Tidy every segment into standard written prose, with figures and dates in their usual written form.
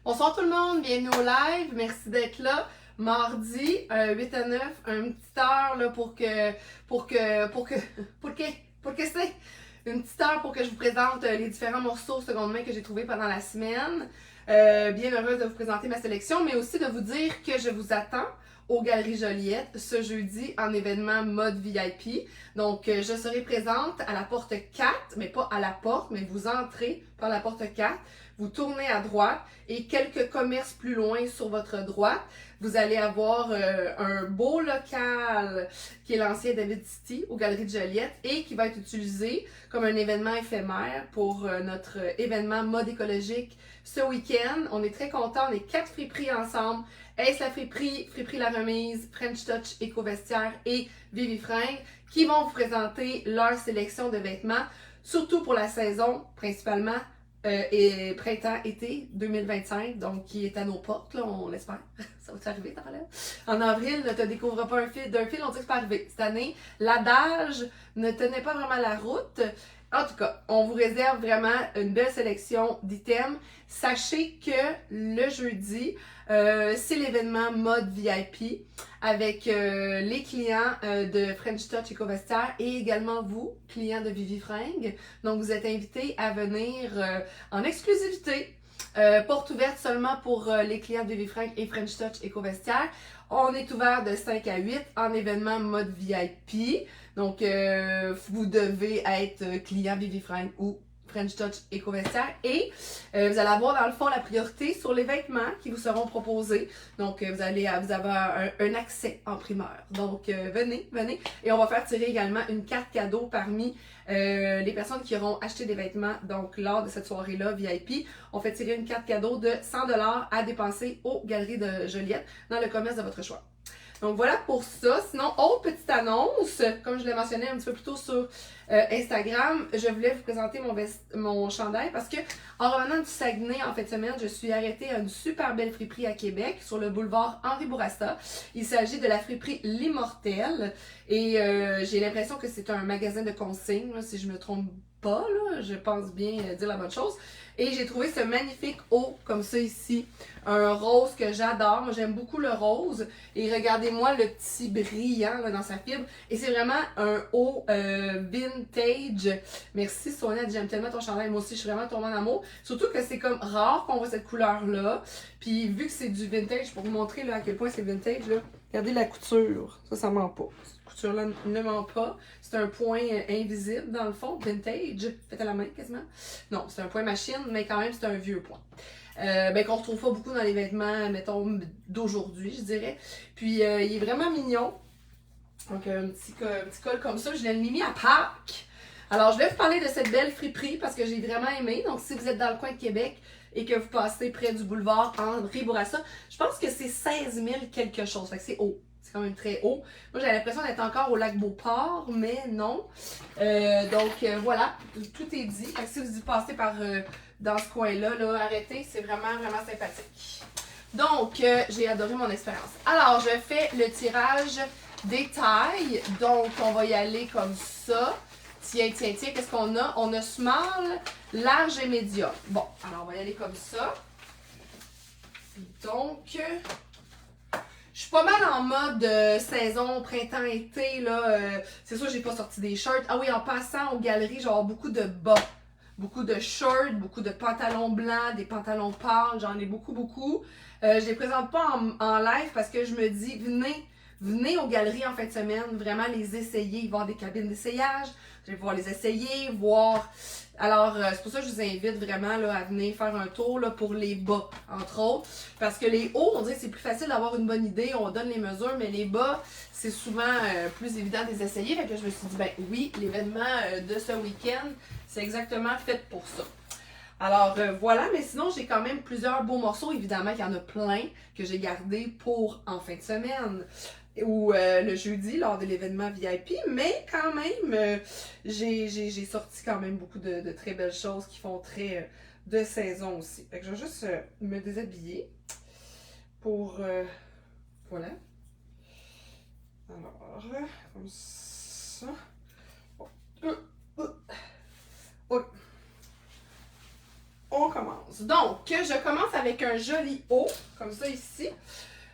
Bonsoir tout le monde, bienvenue au live, merci d'être là. Mardi, 8 à 9, une petite heure là, pour que c'est une petite heure pour que je vous présente les différents morceaux seconde main que j'ai trouvés pendant la semaine. Bien heureuse de vous présenter ma sélection, mais aussi de vous dire que je vous attends aux Galeries Joliette ce jeudi en événement mode VIP. Donc, je serai présente à la porte 4, mais pas à la porte, mais vous entrez par la porte 4, vous tournez à droite et quelques commerces plus loin sur votre droite, vous allez avoir un beau local qui est l'ancien David City aux Galeries de Joliette et qui va être utilisé comme un événement éphémère pour notre événement mode écologique ce week-end. On est très contents, on est 4 friperies ensemble. Ace la friperie, Friperie la remise, French Touch Éco-Vestiaire et Vivi Fringues qui vont vous présenter leur sélection de vêtements, surtout pour la saison, principalement et printemps-été 2025, donc qui est à nos portes, là, on l'espère. Ça va t'arriver, par là? En avril, ne te découvre pas d'un fil, on dit que c'est pas arrivé. Cette année, l'adage ne tenait pas vraiment la route. En tout cas, on vous réserve vraiment une belle sélection d'items. Sachez que le jeudi, c'est l'événement mode VIP avec les clients de French Touch Éco-Vestiaire et également vous, clients de Vivi Fringues. Donc, vous êtes invités à venir en exclusivité. Porte ouverte seulement pour les clients de Vivi Fringues et French Touch Éco-Vestiaire. On est ouvert de 5 à 8 en événement mode VIP. Donc, vous devez être client Vivi Fringues ou French Touch Éco-Vestiaire et vous allez avoir dans le fond la priorité sur les vêtements qui vous seront proposés. Donc, vous allez avoir un accès en primeur. Donc, venez et on va faire tirer également une carte cadeau parmi les personnes qui auront acheté des vêtements. Donc, lors de cette soirée-là VIP, on fait tirer une carte cadeau de 100$ à dépenser aux Galeries de Joliette dans le commerce de votre choix. Donc voilà pour ça. Sinon, autre petite annonce, comme je l'ai mentionné un petit peu plus tôt sur Instagram, je voulais vous présenter mon chandail parce que en revenant du Saguenay en fin de semaine, je suis arrêtée à une super belle friperie à Québec sur le boulevard Henri Bourassa. Il s'agit de la friperie L'Immortel et j'ai l'impression que c'est un magasin de consignes, là, si je me trompe pas, là, je pense bien dire la bonne chose. Et j'ai trouvé ce magnifique haut comme ça ici, un rose que j'adore. Moi, j'aime beaucoup le rose. Et regardez-moi le petit brillant là, dans sa fibre. Et c'est vraiment un haut vintage. Merci Sonia, j'aime tellement ton chandail. Moi aussi, je suis vraiment tombée en amour. Surtout que c'est comme rare qu'on voit cette couleur-là. Puis vu que c'est du vintage, pour vous montrer là, à quel point c'est vintage, là, regardez la couture. Ça ment pas. Là ne ment pas. C'est un point invisible dans le fond, vintage, fait à la main quasiment. Non, c'est un point machine, mais quand même c'est un vieux point. Qu'on retrouve pas beaucoup dans les vêtements, mettons, d'aujourd'hui, je dirais. Puis il est vraiment mignon. Donc un petit col comme ça, je l'ai mis à Pâques. Alors je vais vous parler de cette belle friperie parce que j'ai vraiment aimé. Donc si vous êtes dans le coin de Québec et que vous passez près du boulevard Henri Bourassa, je pense que c'est 16 000 quelque chose. Fait que c'est haut. C'est quand même très haut. Moi, j'ai l'impression d'être encore au lac Beauport, mais non. Voilà, tout est dit. Fait que si vous y passez par dans ce coin-là, là, arrêtez, c'est vraiment, vraiment sympathique. Donc, j'ai adoré mon expérience. Alors, je fais le tirage des tailles. Donc, on va y aller comme ça. Tiens, qu'est-ce qu'on a? On a small, large et médium. Bon, alors on va y aller comme ça. Donc... je suis pas mal en mode saison, printemps-été, là. C'est sûr, j'ai pas sorti des shirts. Ah oui, en passant aux galeries, je vais avoir beaucoup de bas. Beaucoup de shirts, beaucoup de pantalons blancs, des pantalons pâles. J'en ai beaucoup. Je les présente pas en live parce que je me dis, venez aux galeries en fin de semaine, vraiment les essayer. Il va y avoir des cabines d'essayage. Je vais pouvoir les essayer, voir. Alors, c'est pour ça que je vous invite vraiment là, à venir faire un tour là, pour les bas, entre autres. Parce que les hauts, on dirait que c'est plus facile d'avoir une bonne idée, on donne les mesures, mais les bas, c'est souvent plus évident de les essayer. Fait que je me suis dit, ben oui, l'événement de ce week-end, c'est exactement fait pour ça. Alors voilà, mais sinon j'ai quand même plusieurs beaux morceaux. Évidemment qu'il y en a plein que j'ai gardés pour en fin de semaine ou le jeudi lors de l'événement VIP, mais quand même j'ai sorti quand même beaucoup de très belles choses qui font très de saison aussi. Fait que je vais juste me déshabiller pour voilà. Alors comme ça. Oh. Oui. on commence. Donc, je commence avec un joli haut, comme ça ici,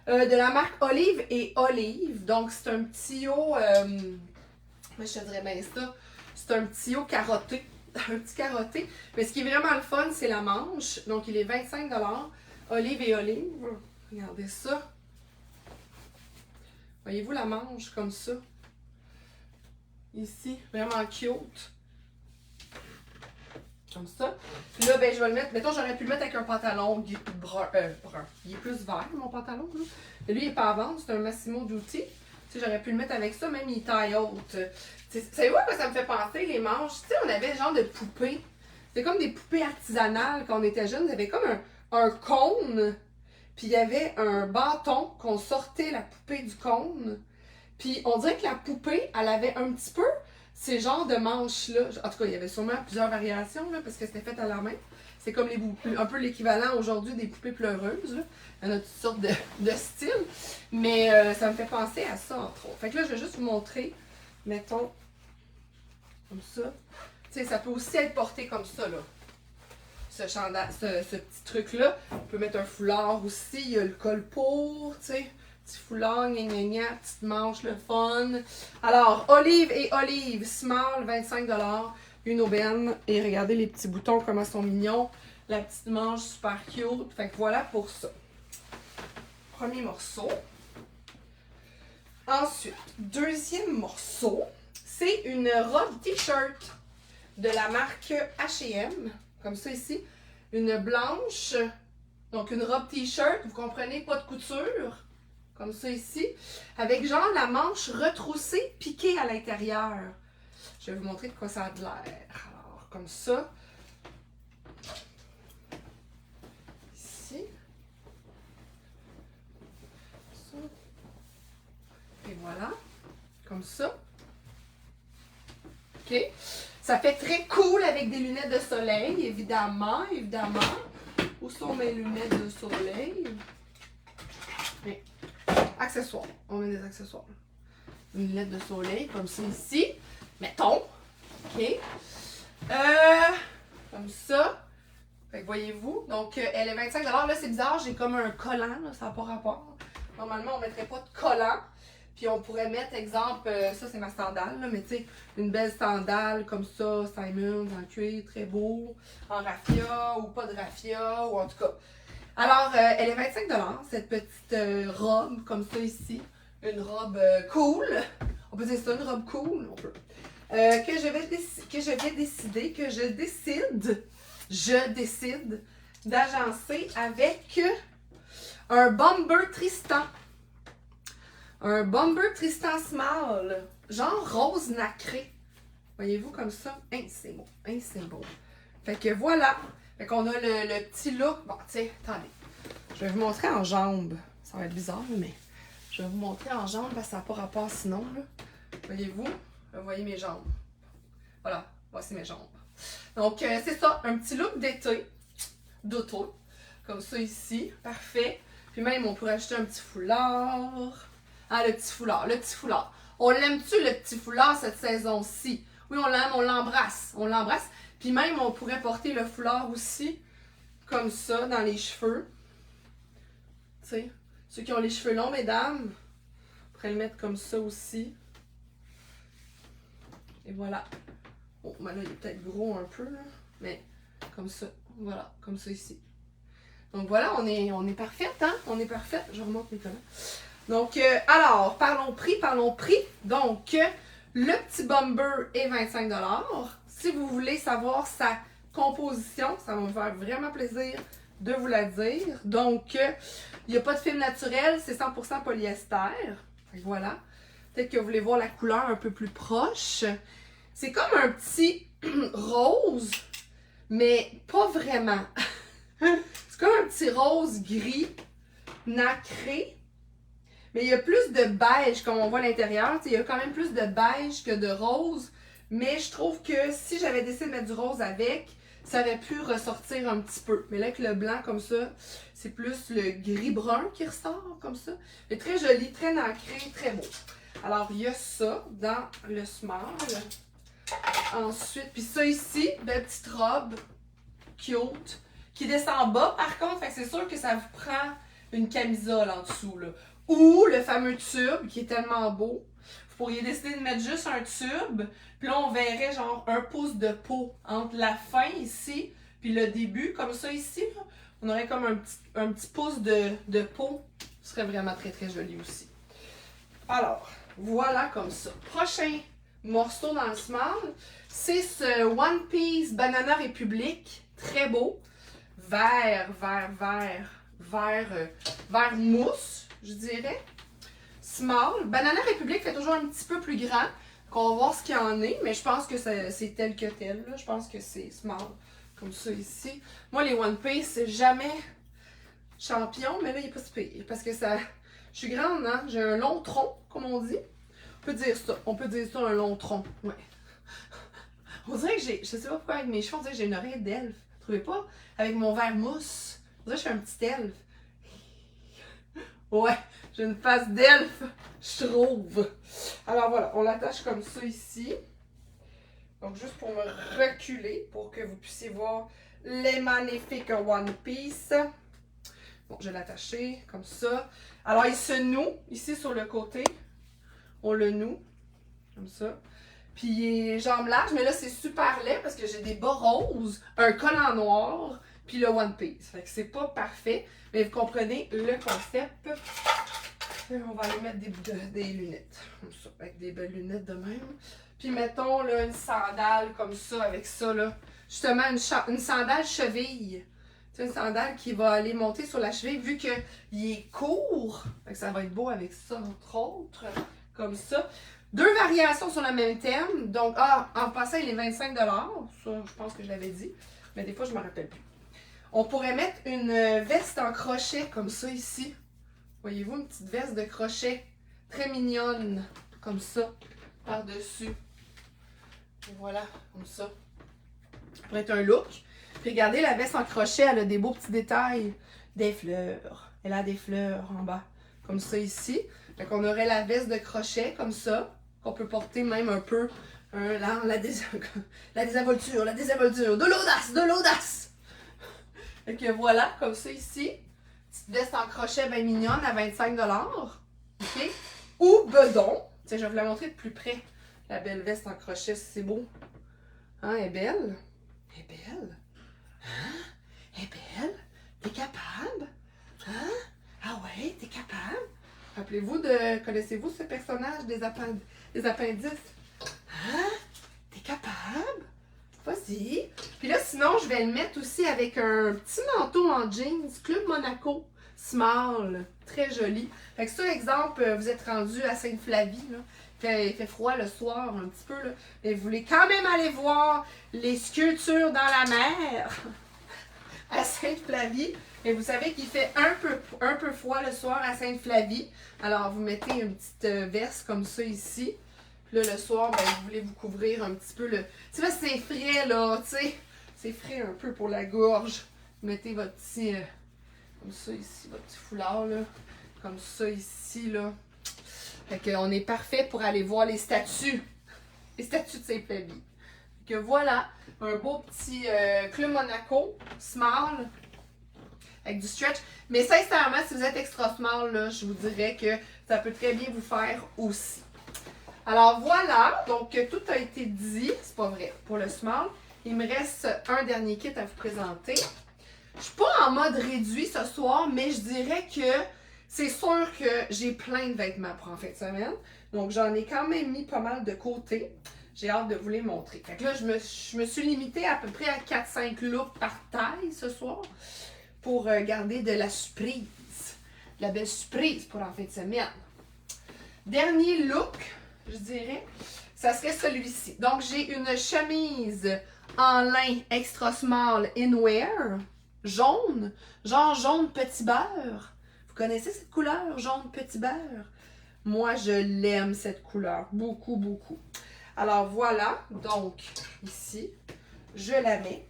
de la marque Olive et Olive. Donc, c'est un petit haut, moi je te dirais bien ça, c'est un petit haut carotté, un petit carotté. Mais ce qui est vraiment le fun, c'est la manche. Donc, il est 25 $. Olive et Olive, regardez ça. Voyez-vous la manche comme ça? Ici, vraiment cute. Comme ça. Puis là, ben, je vais le mettre. Mettons, j'aurais pu le mettre avec un pantalon brun. Il est plus vert, mon pantalon. Là. Et lui, il n'est pas à vendre. C'est un Massimo Dutti. Tu sais, j'aurais pu le mettre avec ça, même il est taille haute. Savez-vous à quoi ça me fait penser, les manches? Tu sais, on avait genre de poupées. C'était comme des poupées artisanales quand on était jeunes. Il y avait comme un cône. Puis il y avait un bâton qu'on sortait la poupée du cône. Puis on dirait que la poupée, elle avait un petit peu ces genres de manches-là. En tout cas, il y avait sûrement plusieurs variations, là, parce que c'était fait à la main. C'est comme un peu l'équivalent aujourd'hui des poupées pleureuses. Là. Il y en a toutes sortes de styles. Mais ça me fait penser à ça, entre autres. Fait que là, je vais juste vous montrer, mettons, comme ça. Tu sais, ça peut aussi être porté comme ça, là. Ce petit truc-là. On peut mettre un foulard aussi. Il y a le col pour, tu sais. Petit foulard, gna gna gna, petite manche, le fun. Alors, Olive et Olive, small, 25 $, une aubaine. Et regardez les petits boutons, comment ils sont mignons. La petite manche, super cute. Fait que voilà pour ça. Premier morceau. Ensuite, deuxième morceau, c'est une robe t-shirt de la marque H&M. Comme ça ici. Une blanche. Donc, une robe t-shirt, vous comprenez, pas de couture. Comme ça ici, avec genre la manche retroussée, piquée à l'intérieur. Je vais vous montrer de quoi ça a de l'air. Alors, comme ça. Ici. Ça. Et voilà. Comme ça. OK. Ça fait très cool avec des lunettes de soleil, évidemment, évidemment. Où sont mes lunettes de soleil? Mais, accessoires. On met des accessoires. Une lunette de soleil, comme ça ici. Mettons. OK. Comme ça. Fait que voyez-vous. Donc, elle est 25 $. Là, c'est bizarre, j'ai comme un collant. Là, ça n'a pas rapport. Normalement, on ne mettrait pas de collant. Puis, on pourrait mettre, exemple, ça, c'est ma sandale. Là, mais tu sais, une belle sandale comme ça, Simons, en cuir, très beau. En raffia ou pas de raffia. Ou en tout cas. Alors, elle est 25 $, cette petite robe, comme ça ici. Une robe cool. On peut dire ça, une robe cool. On peut. Que je décide d'agencer avec un Bomber Tristan. Un Bomber Tristan Small. Genre rose nacré. Voyez-vous comme ça? Hein, c'est beau. Hein, c'est beau. Fait que voilà. Fait qu'on a le petit look. Bon, tiens, attendez. Je vais vous montrer en jambes. Ça va être bizarre, mais je vais vous montrer en jambes parce que ça n'a pas rapport sinon. Là. Voyez-vous? Vous voyez mes jambes. Voilà, voici mes jambes. Donc, c'est ça, un petit look d'été. D'auto. Comme ça ici. Parfait. Puis même, on pourrait acheter un petit foulard. Ah, le petit foulard, le petit foulard. On l'aime-tu, le petit foulard, cette saison-ci? Oui, on l'aime, on l'embrasse. On l'embrasse. Puis même, on pourrait porter le foulard aussi, comme ça, dans les cheveux. Tu sais, ceux qui ont les cheveux longs, mesdames, on pourrait le mettre comme ça aussi. Et voilà. Bon, ben là, il est peut-être gros un peu, là, mais comme ça. Voilà, comme ça ici. Donc voilà, on est parfaite, hein? On est parfaite. Je remonte mes collants. Donc, alors, parlons prix. Donc, le petit Bomber est 25 $. Si vous voulez savoir sa composition, ça va me faire vraiment plaisir de vous la dire. Donc, il n'y a pas de film naturel, c'est 100% polyester. Voilà. Peut-être que vous voulez voir la couleur un peu plus proche. C'est comme un petit rose, mais pas vraiment. C'est comme un petit rose gris, nacré. Mais il y a plus de beige, comme on voit à l'intérieur. Il y a quand même plus de beige que de rose. Mais je trouve que si j'avais décidé de mettre du rose avec, ça aurait pu ressortir un petit peu. Mais là, avec le blanc comme ça, c'est plus le gris-brun qui ressort comme ça. C'est très joli, très nacré, très beau. Alors, il y a ça dans le small. Ensuite, puis ça ici, belle petite robe cute, qui descend bas par contre, fait que c'est sûr que ça vous prend une camisole en dessous, là. Ou le fameux tube, qui est tellement beau. Vous pourriez décider de mettre juste un tube, puis là, on verrait genre un pouce de peau entre la fin ici, puis le début, comme ça ici, là. On aurait comme un petit pouce de peau. Ce serait vraiment très, très joli aussi. Alors, voilà comme ça. Prochain morceau dans le small, c'est ce One Piece Banana Republic. Très beau. Vert mousse, je dirais. Small. Banana Republic fait toujours un petit peu plus grand. On va voir ce qu'il y en est, mais je pense que c'est tel que tel. Là. Je pense que c'est small. Comme ça ici. Moi, les One Piece, c'est jamais champion, mais là, il n'est pas si pire. Parce que ça. Je suis grande, hein? J'ai un long tronc, comme on dit. On peut dire ça. On peut dire ça, un long tronc. Ouais. On dirait que j'ai. Je sais pas pourquoi avec mes cheveux, on dirait que j'ai une oreille d'elfe. Vous trouvez pas? Avec mon verre mousse. On dirait que je suis un petit elfe. Ouais, j'ai une face d'elfe, je trouve. Alors voilà, on l'attache comme ça ici. Donc juste pour me reculer, pour que vous puissiez voir les magnifiques One Piece. Bon, je vais l'attacher comme ça. Alors il se noue ici sur le côté. On le noue, comme ça. Puis il est jambes larges, mais là c'est super laid parce que j'ai des bas roses, un col en noir, puis le One Piece. Fait que c'est pas parfait, mais vous comprenez le concept. On va aller mettre des lunettes, comme ça, avec des belles lunettes de même. Puis mettons là une sandale comme ça, avec ça là. Justement une sandale cheville. C'est une sandale qui va aller monter sur la cheville vu qu'il est court. Fait que ça va être beau avec ça, entre autres. Comme ça. 2 variations sur le même thème. Donc, en passant, il est 25 $. Ça, je pense que je l'avais dit. Mais des fois, je ne me rappelle plus. On pourrait mettre une veste en crochet comme ça ici. Voyez-vous, une petite veste de crochet très mignonne. Comme ça, par-dessus. Et voilà, comme ça. Ça pourrait être un look. Puis regardez, la veste en crochet, elle a des beaux petits détails. Des fleurs. Elle a des fleurs en bas. Comme ça ici. Fait qu'on aurait la veste de crochet comme ça. Qu'on peut porter même un peu. La désinvolture. De l'audace. Fait que voilà, comme ça ici. Petite veste en crochet bien mignonne à 25 $. OK? Ou bedon. Tiens, je vais vous la montrer de plus près. La belle veste en crochet, c'est beau. Hein, elle est belle. Elle est belle. Hein? Elle est belle. T'es capable? Hein? Ah ouais, t'es capable? Rappelez-vous connaissez-vous ce personnage des appendices? Hein? T'es capable? Vas-y. Puis là, sinon, je vais le mettre aussi avec un petit manteau en jeans, Club Monaco, small, très joli. Fait que ça, exemple, vous êtes rendu à Sainte-Flavie, là. Il fait froid le soir, un petit peu, là. Mais vous voulez quand même aller voir les sculptures dans la mer à Sainte-Flavie. Et vous savez qu'il fait un peu froid le soir à Sainte-Flavie. Alors, vous mettez une petite veste comme ça ici. Puis là, le soir, ben, vous voulez vous couvrir un petit peu le... Tu vois, c'est frais, là, tu sais. C'est frais un peu pour la gorge. Vous mettez votre petit... comme ça ici, votre petit foulard, là. Comme ça ici, là. Fait qu'on est parfait pour aller voir les statues. Les statues de Sainte-Flavie. Fait que voilà, un beau petit Club Monaco, small, avec du stretch. Mais sincèrement, si vous êtes extra small, là, je vous dirais que ça peut très bien vous faire aussi. Alors voilà, donc tout a été dit. C'est pas vrai, pour le small. Il me reste un dernier kit à vous présenter. Je suis pas en mode réduit ce soir, mais je dirais que c'est sûr que j'ai plein de vêtements pour en fin de semaine. Donc j'en ai quand même mis pas mal de côté. J'ai hâte de vous les montrer. Fait que là, je me suis limitée à peu près à 4-5 looks par taille ce soir pour garder de la surprise. De la belle surprise pour en fin de semaine. Dernier look, je dirais, ça serait celui-ci. Donc, j'ai une chemise en lin extra small in-wear, jaune, genre jaune petit beurre. Vous connaissez cette couleur, jaune petit beurre? Moi, je l'aime cette couleur, beaucoup, beaucoup. Alors voilà, donc ici, je la mets.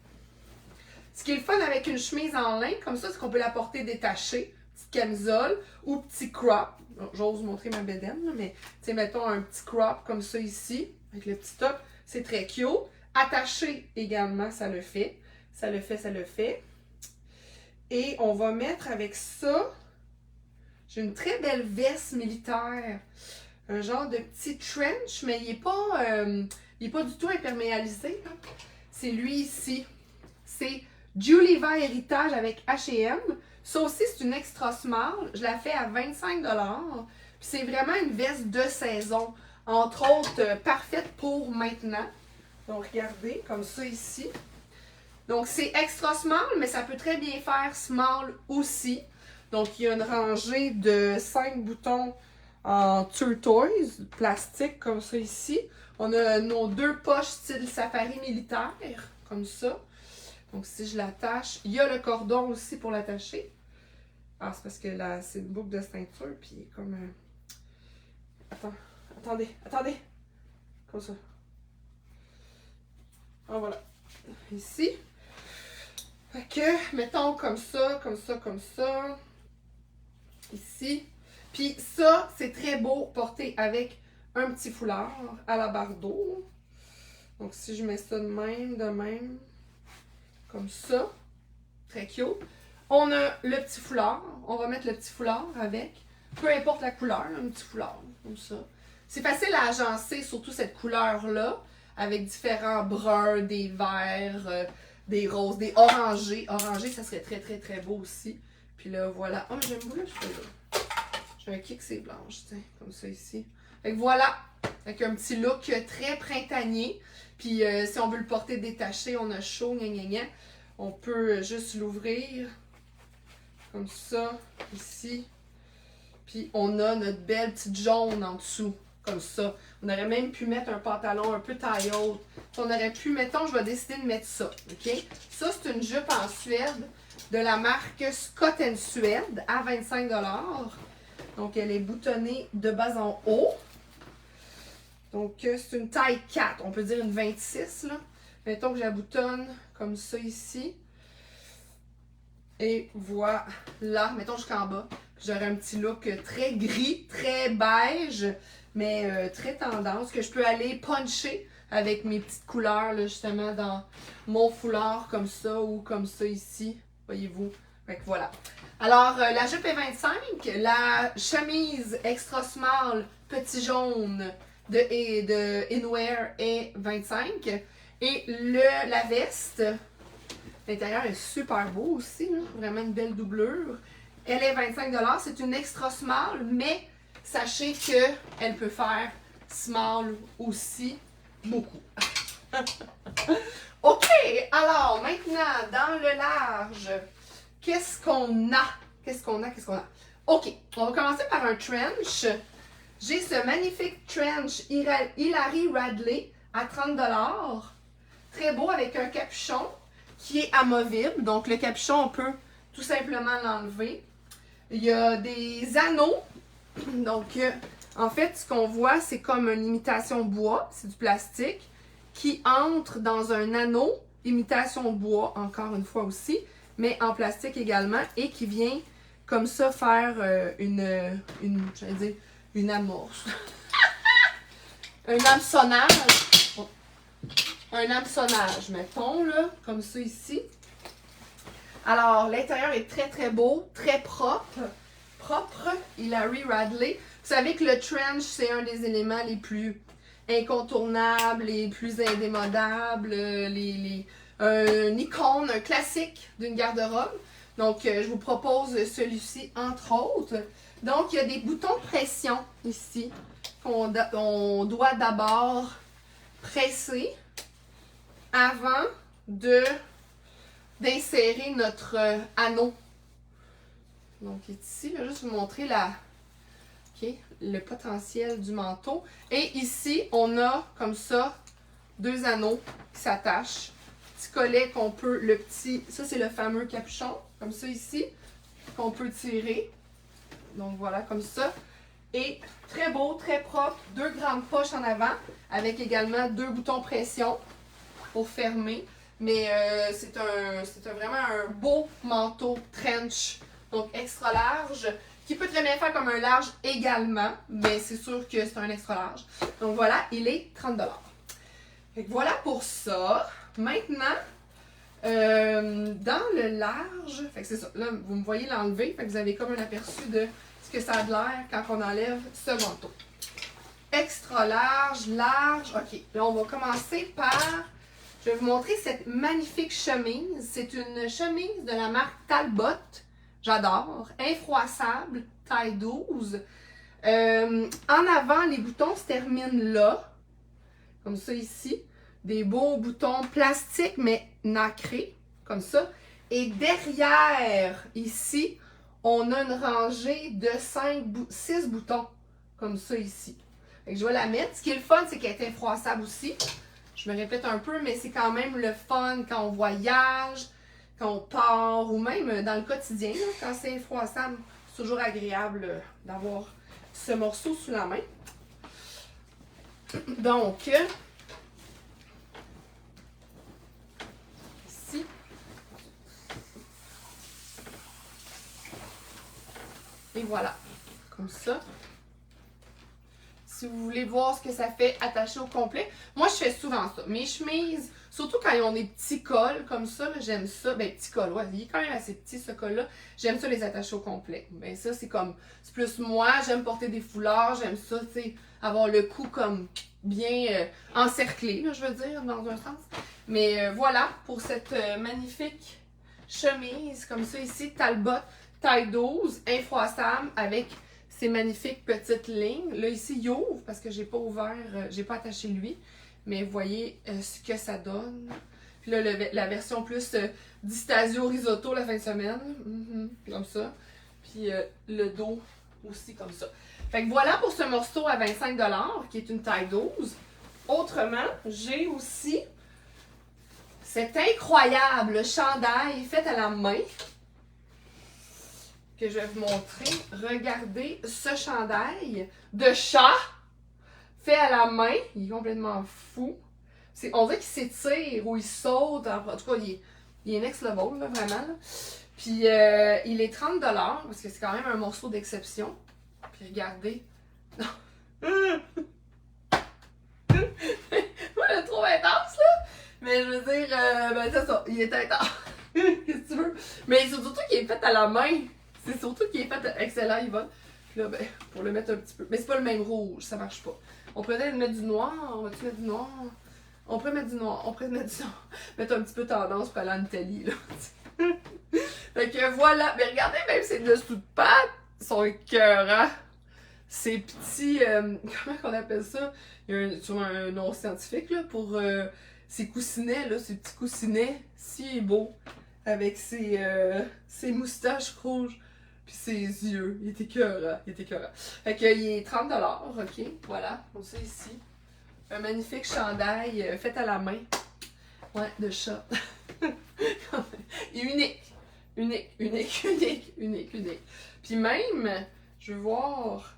Ce qui est le fun avec une chemise en lin, comme ça, c'est qu'on peut la porter détachée, petite camisole ou petit crop. J'ose vous montrer ma bedaine, mais tu sais, mettons un petit crop comme ça ici, avec le petit top, c'est très cute. Attaché également, ça le fait. Ça le fait, ça le fait. Et on va mettre avec ça, j'ai une très belle veste militaire. Un genre de petit trench, mais il est pas du tout imperméalisé. C'est lui ici. C'est Juliva Héritage avec H&M. Ça aussi, c'est une extra small. Je la fais à 25 $. Puis c'est vraiment une veste de saison. Entre autres, parfaite pour maintenant. Donc, regardez, comme ça ici. Donc, c'est extra small, mais ça peut très bien faire small aussi. Donc, il y a une rangée de 5 boutons en turquoise, plastique, comme ça ici. On a nos 2 poches style safari militaire, comme ça. Donc, si je l'attache, il y a le cordon aussi pour l'attacher. Ah, c'est parce que là, c'est une boucle de ceinture, puis comme... Attendez. Comme ça. Ah, voilà. Ici. Fait que, mettons comme ça. Ici. Puis ça, c'est très beau porté avec un petit foulard à la barre d'eau. Donc, si je mets ça de même, comme ça. Très cute. On a le petit foulard. On va mettre le petit foulard avec. Peu importe la couleur, un petit foulard, comme ça. C'est facile à agencer, surtout cette couleur-là, avec différents bruns, des verts, des roses, des orangés. Orangés, ça serait très, très, très beau aussi. Puis là, voilà. Oh, j'aime beaucoup le cheveu-là. J'ai un kick, c'est blanche, tiens, comme ça ici. Fait que voilà, avec un petit look très printanier. Puis si on veut le porter détaché, on a chaud, gna. On peut juste l'ouvrir, comme ça, ici. Puis on a notre belle petite jaune en dessous, comme ça. On aurait même pu mettre un pantalon un peu taille haute. On aurait pu, mettons, je vais décider de mettre ça, ok? Ça, c'est une jupe en Suède de la marque Scott & Suède à 25 $. Donc, elle est boutonnée de bas en haut. Donc, c'est une taille 4. On peut dire une 26, là. Mettons que je la boutonne comme ça ici. Et voilà. Mettons jusqu'en bas. J'aurai un petit look très gris, très beige, mais très tendance, que je peux aller puncher avec mes petites couleurs, là, justement, dans mon foulard, comme ça, ou comme ça ici. Voyez-vous? Fait que voilà. Alors, la jupe est 25, la chemise extra small, petit jaune de Inwear est 25. Et la veste, l'intérieur est super beau aussi, là, vraiment une belle doublure. Elle est 25 $, c'est une extra small, mais sachez qu'elle peut faire small aussi beaucoup. OK, alors maintenant, dans le large, qu'est-ce qu'on a? OK, on va commencer par un trench. J'ai ce magnifique trench Hilary Radley à 30 $. Très beau avec un capuchon qui est amovible. Donc le capuchon, on peut tout simplement l'enlever. Il y a des anneaux. Donc, en fait, ce qu'on voit, c'est comme une imitation bois. C'est du plastique qui entre dans un anneau, imitation bois, encore une fois aussi, mais en plastique également, et qui vient comme ça faire j'allais dire, une amorce. Un hameçonnage. Un hameçonnage, mettons, là, comme ça ici. Alors, l'intérieur est très, très beau, très propre. Hilary Radley. Vous savez que le trench, c'est un des éléments les plus incontournables, les plus indémodables, un icône, un classique d'une garde-robe. Donc, je vous propose celui-ci, entre autres. Donc, il y a des boutons pression ici qu'on doit d'abord presser avant d'insérer notre anneau. Donc, ici, je vais juste vous montrer le potentiel du manteau. Et ici, on a comme ça 2 anneaux qui s'attachent. Petit collet qu'on peut, ça c'est le fameux capuchon, comme ça ici, qu'on peut tirer. Donc voilà, comme ça. Et très beau, très propre, 2 grandes poches en avant, avec également 2 boutons pression pour fermer. Mais c'est vraiment un beau manteau trench, donc extra large, qui peut très bien faire comme un large également, mais c'est sûr que c'est un extra large. Donc voilà, il est 30 $. Fait que voilà pour ça. Maintenant, Dans le large, fait que c'est ça, là, vous me voyez l'enlever, fait que vous avez comme un aperçu de ce que ça a de l'air quand on enlève ce manteau. Extra large, large, ok. Là, on va commencer par, je vais vous montrer cette magnifique chemise. C'est une chemise de la marque Talbot, j'adore, infroissable, taille 12. En avant, les boutons se terminent là, comme ça ici. Des beaux boutons plastiques, mais nacrés, comme ça. Et derrière, ici, on a une rangée de 6 boutons, comme ça ici. Fait que je vais la mettre. Ce qui est le fun, c'est qu'elle est infroissable aussi. Je me répète un peu, mais c'est quand même le fun quand on voyage, quand on part, ou même dans le quotidien, là, quand c'est infroissable. C'est toujours agréable d'avoir ce morceau sous la main. Donc, ici. Et voilà, comme ça. Si vous voulez voir ce que ça fait attaché au complet. Moi, je fais souvent ça. Mes chemises, surtout quand ils ont des petits cols comme ça, j'aime ça. Ben, petit col, ouais, il est quand même assez petit ce col-là. J'aime ça les attacher au complet. Ben, ça, c'est comme, c'est plus moi. J'aime porter des foulards. J'aime ça, tu sais, avoir le cou comme bien encerclé, là, je veux dire, dans un sens. Mais voilà, pour cette magnifique chemise, comme ça ici, Talbot, taille 12, infroissable, avec ces magnifiques petites lignes. Là, ici, il ouvre parce que j'ai pas ouvert, j'ai pas attaché lui. Mais vous voyez ce que ça donne. Puis là, la version plus Distasio Risotto la fin de semaine. Comme ça. Puis le dos aussi comme ça. Fait que voilà pour ce morceau à 25 $, qui est une taille 12. Autrement, j'ai aussi cet incroyable chandail fait à la main que je vais vous montrer. Regardez ce chandail de chat fait à la main. Il est complètement fou. On dirait qu'il s'étire ou il saute. En tout cas, il est next level, là, vraiment. Là. Puis, il est 30 $, parce que c'est quand même un morceau d'exception. Puis, regardez. Non. Moi, je le trouve intense, là. Mais je veux dire, ben, c'est ça. Il est intense. Qu'est-ce que tu veux? Mais c'est surtout qu'il est fait à la main. C'est surtout qu'il est fait excellent, Yvonne. Puis là, ben, pour le mettre un petit peu. Mais c'est pas le même rouge, ça marche pas. On pourrait peut-être mettre du noir. On va-tu mettre du noir? On pourrait mettre du noir. On pourrait mettre du noir. Mettre un petit peu tendance pour aller en Italie, là. Fait que voilà. Mais regardez, même ces dessous de pattes sont écœurants. Ces petits. Comment on appelle ça? Il y a sûrement un nom scientifique, là, pour ces coussinets, là. Ces petits coussinets. Si beau. Avec ses moustaches rouges. Puis ses yeux. Il est écœurant. Il est écœurant. Fait que il est 30 $. OK. Voilà. Comme ça ici. Un magnifique chandail fait à la main. Ouais, de chat. Et unique. Unique. Puis même, je veux voir.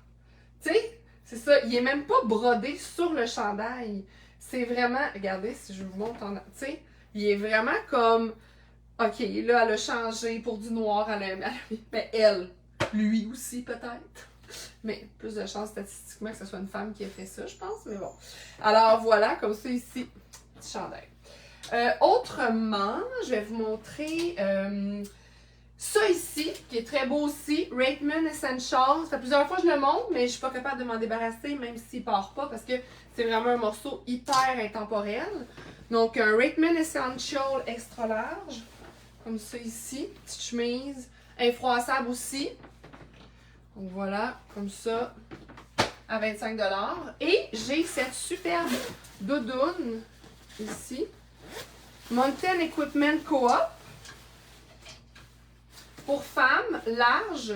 Tu sais, c'est ça. Il est même pas brodé sur le chandail. C'est vraiment. Regardez, si je vous montre en. Tu sais, il est vraiment comme. OK, là, elle a changé pour du noir. Mais elle, lui aussi, peut-être. Mais plus de chance statistiquement que ce soit une femme qui ait fait ça, je pense. Mais bon. Alors, voilà, comme ça ici, petit chandail. Autrement, je vais vous montrer ça ici, qui est très beau aussi. Raitman Essential. Ça fait plusieurs fois que je le montre, mais je suis pas capable de m'en débarrasser, même s'il part pas, parce que c'est vraiment un morceau hyper intemporel. Donc, un Raitman Essential extra large. Comme ça ici, petite chemise, infroissable aussi. Donc voilà, comme ça, à 25 $. Et j'ai cette superbe doudoune ici, Mountain Equipment Co-op, pour femmes, large,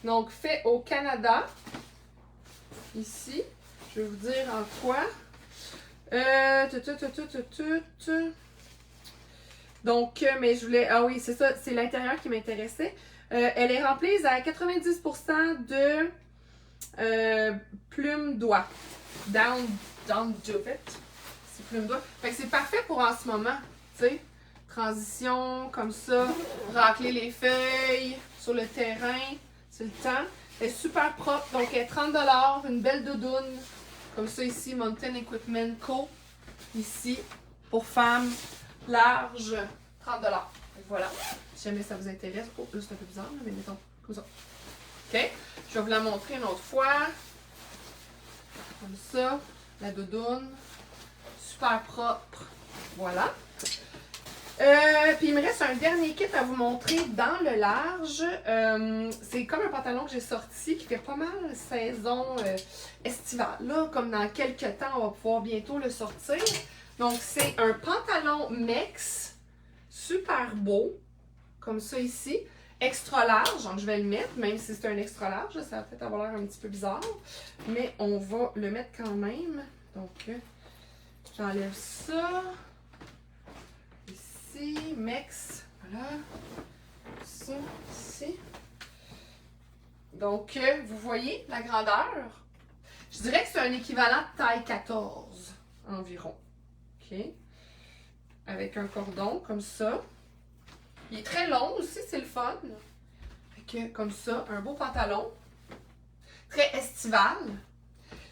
donc fait au Canada. Ici, je vais vous dire en quoi. Donc, mais je voulais... Ah oui, c'est ça, c'est l'intérieur qui m'intéressait. Elle est remplie à 90% de plumes d'oie. Down Duvet. C'est plumes d'oie. Fait que c'est parfait pour en ce moment. Tu sais, transition, comme ça, racler les feuilles sur le terrain. C'est le temps. Elle est super propre. Donc, elle est 30 $. Une belle doudoune. Comme ça ici, Mountain Equipment Co. Ici, pour femmes. Large, 30 $. Voilà. Si jamais ça vous intéresse. Oh, là, c'est un peu bizarre, mais mettons comme ça. OK? Je vais vous la montrer une autre fois. Comme ça. La doudoune. Super propre. Voilà. Puis il me reste un dernier kit à vous montrer dans le large. C'est comme un pantalon que j'ai sorti qui fait pas mal saison estivale. Là, comme dans quelques temps, on va pouvoir bientôt le sortir. Donc c'est un pantalon Mex, super beau, comme ça ici. Extra large, donc je vais le mettre, même si c'est un extra large, ça va peut-être avoir l'air un petit peu bizarre. Mais on va le mettre quand même. Donc j'enlève ça. Ici, Mex, voilà, ça, ici. Donc, vous voyez la grandeur? Je dirais que c'est un équivalent de taille 14 environ. OK? Avec un cordon comme ça. Il est très long aussi, c'est le fun. Fait que, comme ça, un beau pantalon. Très estival.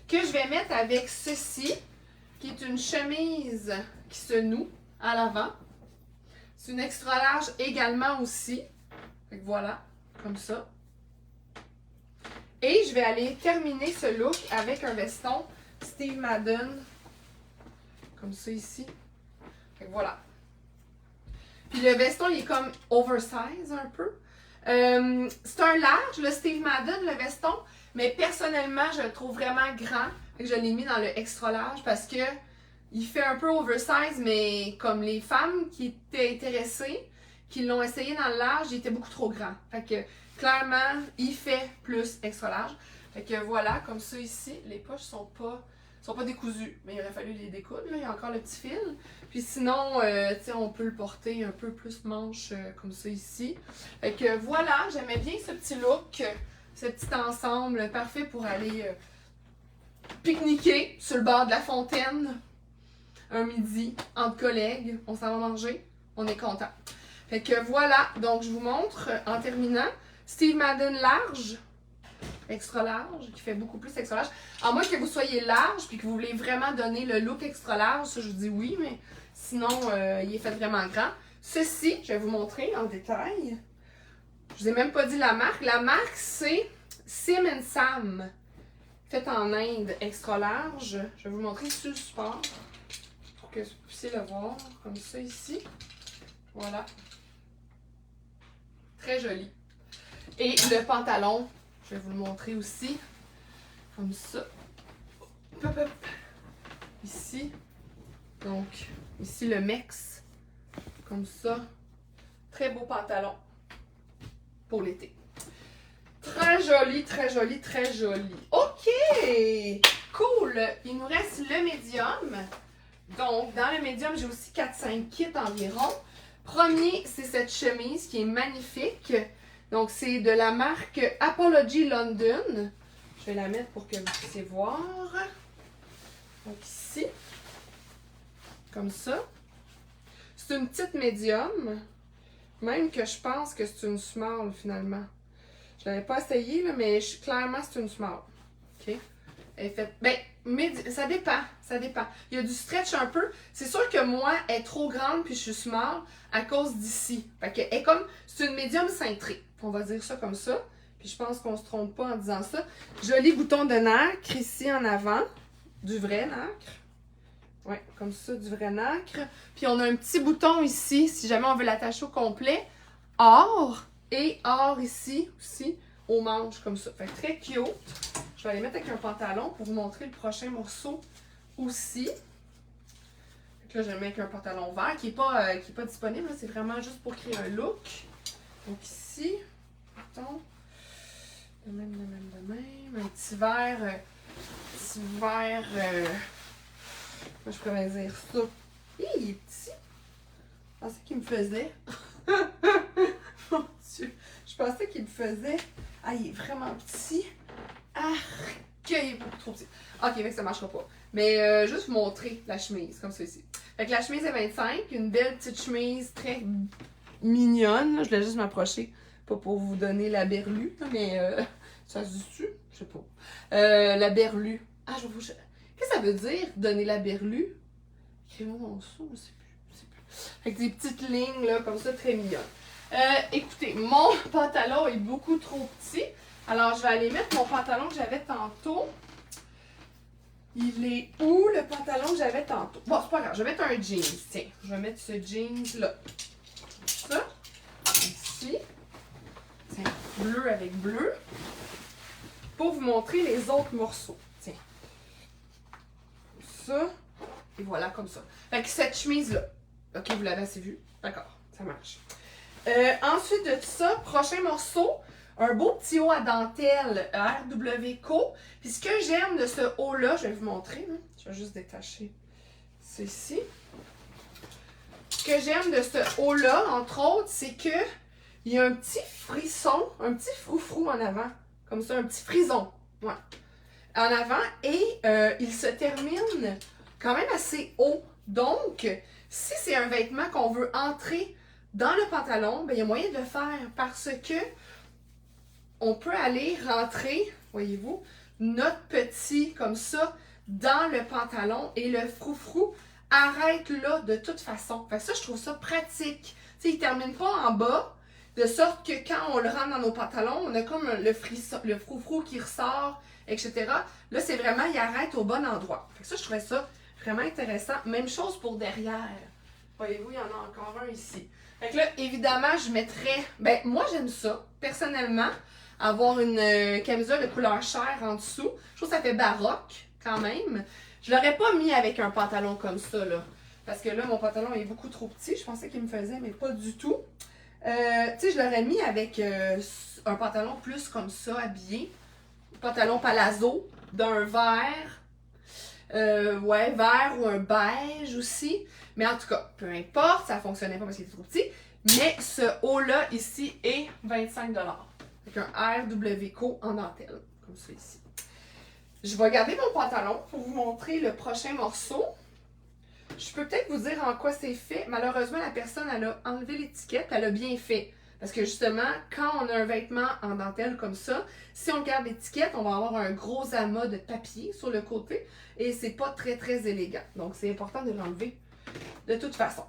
Que je vais mettre avec ceci, qui est une chemise qui se noue à l'avant. C'est une extra large également aussi. Fait que voilà, comme ça. Et je vais aller terminer ce look avec un veston Steve Madden. Comme ça ici. Fait que voilà. Puis le veston, il est comme oversize un peu. C'est un large, le Steve Madden, le veston. Mais personnellement, je le trouve vraiment grand. Fait que je l'ai mis dans le extra large parce que il fait un peu oversize, mais comme les femmes qui étaient intéressées, qui l'ont essayé dans le large, il était beaucoup trop grand. Fait que clairement, il fait plus extra large. Fait que voilà, comme ça ici, les poches sont pas décousues. Mais il aurait fallu les découdre, là. Il y a encore le petit fil. Puis sinon, tu sais, on peut le porter un peu plus manche comme ça ici. Fait que voilà, j'aimais bien ce petit look, ce petit ensemble parfait pour aller pique-niquer sur le bord de la fontaine. Un midi, entre collègues, on s'en va manger, on est content. Fait que voilà, donc je vous montre en terminant, Steve Madden large, extra large, qui fait beaucoup plus extra large. À moins que vous soyez large puis que vous voulez vraiment donner le look extra large, ça je vous dis oui, mais sinon il est fait vraiment grand. Ceci, je vais vous montrer en détail. Je vous ai même pas dit la marque. La marque c'est Sim & Sam, fait en Inde, extra large. Je vais vous montrer sur le support. Que vous puissiez le voir comme ça ici. Voilà. Très joli. Et le pantalon, je vais vous le montrer aussi. Comme ça. Hop, hop. Ici. Donc, ici le Mex. Comme ça. Très beau pantalon pour l'été. Très joli, très joli, très joli. OK! Cool! Il nous reste le médium. Donc, dans le médium, j'ai aussi 4-5 kits environ. Premier, c'est cette chemise qui est magnifique. Donc, c'est de la marque Apology London. Je vais la mettre pour que vous puissiez voir. Donc, ici. Comme ça. C'est une petite médium. Même que je pense que c'est une small, finalement. Je ne l'avais pas essayé, là, mais clairement, c'est une small. OK? Elle est faite... Ben, ça dépend, ça dépend. Il y a du stretch un peu. C'est sûr que moi, elle est trop grande puis je suis small à cause d'ici. Fait que elle est comme, c'est une médium cintrée. On va dire ça comme ça. Puis je pense qu'on se trompe pas en disant ça. Joli bouton de nacre ici en avant. Du vrai nacre. Ouais, comme ça, du vrai nacre. Puis on a un petit bouton ici, si jamais on veut l'attacher au complet. Or. Et or ici aussi, aux manches comme ça. Fait que très cute. Je vais aller mettre avec un pantalon pour vous montrer le prochain morceau aussi. Donc là, je vais le mettre avec un pantalon vert qui n'est pas disponible. C'est vraiment juste pour créer un look. Donc ici, mettons, de même. Un petit vert, moi je pourrais dire ça. Il est petit. Je pensais qu'il me faisait. Mon Dieu. Je pensais qu'il me faisait. Ah, il est vraiment petit. Ah, qu'il est beaucoup trop petit. Ok, mais ça ne marchera pas. Mais juste vous montrer la chemise, comme ça ici. Fait que la chemise est 25, une belle petite chemise très mignonne. Je voulais juste m'approcher, pas pour vous donner la berlue, mais ça se dit-tu? Je sais pas. La berlue. Ah, je vous... Qu'est-ce que ça veut dire, donner la berlue? Écrivez-moi mon sou, je sais plus. Avec des petites lignes, là, comme ça, très mignonnes. Écoutez, mon pantalon est beaucoup trop petit. Alors, je vais aller mettre mon pantalon que j'avais tantôt. Il est où le pantalon que j'avais tantôt? Bon, c'est pas grave, je vais mettre un jeans. Tiens, je vais mettre ce jeans-là. Ça. Ici. Tiens, bleu avec bleu. Pour vous montrer les autres morceaux. Tiens. Ça. Et voilà, comme ça. Fait que cette chemise-là. Ok, vous l'avez assez vue? D'accord, ça marche. Ensuite de ça, prochain morceau. Un beau petit haut à dentelle RW Co. Puis ce que j'aime de ce haut-là, je vais vous montrer. Hein. Je vais juste détacher ceci. Ce que j'aime de ce haut-là, entre autres, c'est que il y a un petit frisson, un petit froufrou en avant. Comme ça, un petit frison. Ouais. En avant. Et il se termine quand même assez haut. Donc, si c'est un vêtement qu'on veut entrer dans le pantalon, ben, il y a moyen de le faire parce que on peut aller rentrer, voyez-vous, notre petit, comme ça, dans le pantalon et le froufrou arrête là de toute façon. Fait que ça, je trouve ça pratique. Tu sais, il ne termine pas en bas, de sorte que quand on le rentre dans nos pantalons, on a comme le froufrou qui ressort, etc. Là, c'est vraiment, il arrête au bon endroit. Fait que ça, je trouvais ça vraiment intéressant. Même chose pour derrière. Voyez-vous, il y en a encore un ici. Fait que là, évidemment, je mettrais... Ben, moi, j'aime ça, personnellement. Avoir une camisole de couleur chair en dessous. Je trouve que ça fait baroque, quand même. Je l'aurais pas mis avec un pantalon comme ça, là. Parce que là, mon pantalon est beaucoup trop petit. Je pensais qu'il me faisait, mais pas du tout. Tu sais, je l'aurais mis avec un pantalon plus comme ça, habillé. Pantalon palazzo, d'un vert. Ouais, vert ou un beige aussi. Mais en tout cas, peu importe, ça fonctionnait pas parce qu'il était trop petit. Mais ce haut-là, ici, est 25$. Avec un RW Co en dentelle, comme ça ici. Je vais garder mon pantalon pour vous montrer le prochain morceau. Je peux peut-être vous dire en quoi c'est fait. Malheureusement, la personne, elle a enlevé l'étiquette, elle a bien fait. Parce que justement, quand on a un vêtement en dentelle comme ça, si on garde l'étiquette, on va avoir un gros amas de papier sur le côté et c'est pas très très élégant. Donc c'est important de l'enlever de toute façon.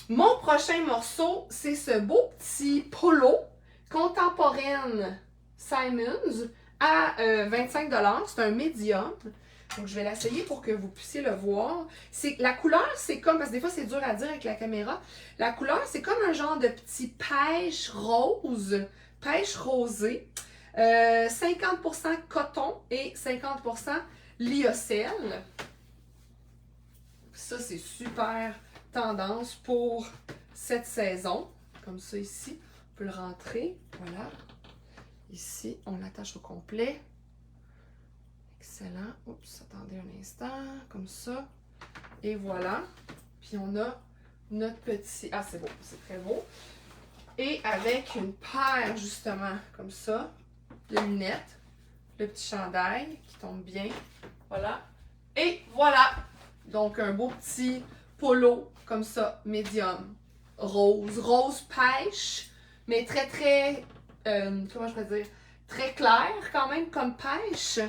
Mon prochain morceau, c'est ce beau petit polo contemporaine Simons à 25$. C'est un médium. Donc, je vais l'essayer pour que vous puissiez le voir. La couleur, c'est comme, parce que des fois, c'est dur à dire avec la caméra. La couleur, c'est comme un genre de petit pêche rose, pêche rosé. 50% coton et 50% lyocell. Ça, c'est super tendance pour cette saison. Comme ça ici, on peut le rentrer. Voilà. Ici, on l'attache au complet. Excellent. Oups, attendez un instant. Comme ça. Et voilà. Puis on a notre petit... Ah, c'est beau. C'est très beau. Et avec une paire, justement, comme ça, de lunettes. Le petit chandail qui tombe bien. Voilà. Et voilà. Donc, un beau petit polo, comme ça, médium. Rose. Rose pêche. Mais très, très... comment je pourrais dire? Très clair, quand même, comme pêche.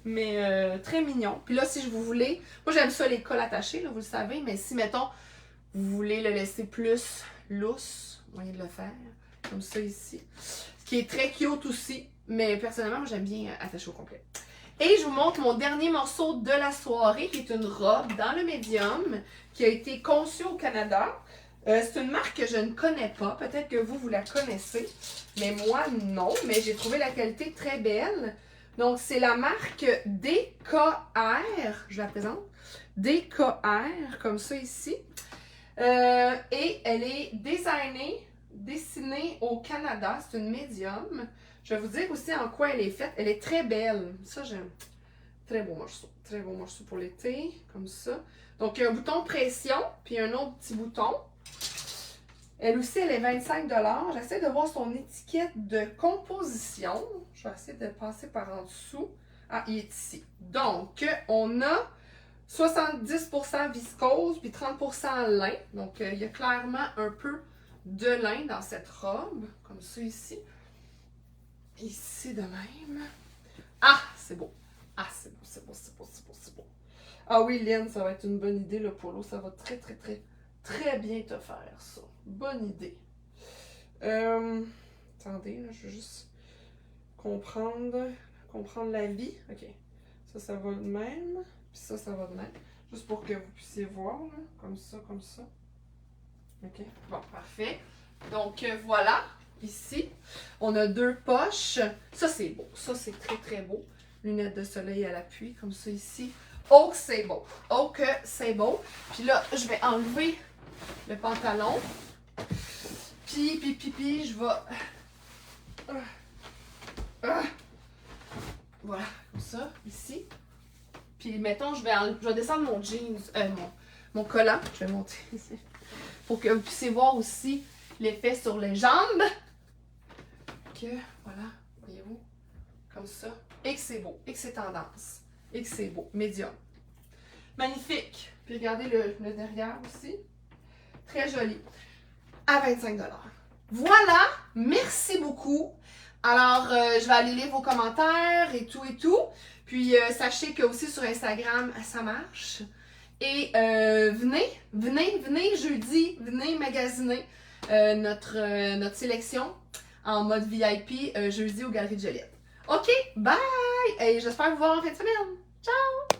Mais très mignon. Puis là, si vous voulez, moi j'aime ça les cols attachés, là, vous le savez, mais si, mettons, vous voulez le laisser plus lousse, moyen de le faire, comme ça ici. Ce qui est très cute aussi, mais personnellement, moi j'aime bien attacher au complet. Et je vous montre mon dernier morceau de la soirée, qui est une robe dans le médium, qui a été conçue au Canada. C'est une marque que je ne connais pas, peut-être que vous la connaissez, mais moi non, mais j'ai trouvé la qualité très belle. Donc, c'est la marque DKR, je la présente, DKR, comme ça ici. Et elle est dessinée au Canada, c'est une médium. Je vais vous dire aussi en quoi elle est faite. Elle est très belle, ça j'aime. Très beau morceau pour l'été, comme ça. Donc, il y a un bouton pression, puis un autre petit bouton. Elle aussi, elle est 25$. J'essaie de voir son étiquette de composition. Je vais essayer de passer par en dessous. Ah, il est ici. Donc, on a 70% viscose puis 30% lin. Donc, il y a clairement un peu de lin dans cette robe. Comme ça ici. Ici de même. Ah, c'est beau. Ah, c'est beau, c'est beau, c'est beau, c'est beau, c'est beau. Ah oui, Lynn, ça va être une bonne idée, le polo. Ça va très, très, très très bien te faire, ça. Bonne idée. Attendez, là, je veux juste comprendre la vie. Ok. Ça va de même. Puis ça va de même. Juste pour que vous puissiez voir, là. Comme ça, comme ça. Ok. Bon, parfait. Donc, voilà. Ici, on a 2 poches. Ça, c'est beau. Ça, c'est très, très beau. Lunettes de soleil à l'appui, comme ça ici. Oh, que c'est beau. Oh, que c'est beau. Puis là, je vais enlever le pantalon. Puis, je vais... Voilà, comme ça, ici. Puis, mettons, je vais descendre mon jeans, mon collant. Je vais monter ici. Pour que vous puissiez voir aussi l'effet sur les jambes. Que, voilà, voyez-vous, comme ça. Et que c'est beau, et que c'est tendance. Et que c'est beau, médium. Magnifique. Puis regardez le derrière aussi. Très joli. À 25 $. Voilà, merci beaucoup. Alors, je vais aller lire vos commentaires et tout. Puis, sachez que aussi sur Instagram, ça marche. Et venez jeudi, venez magasiner notre sélection en mode VIP jeudi aux Galeries de Joliette. OK, bye! Et j'espère vous voir en fin de semaine. Ciao!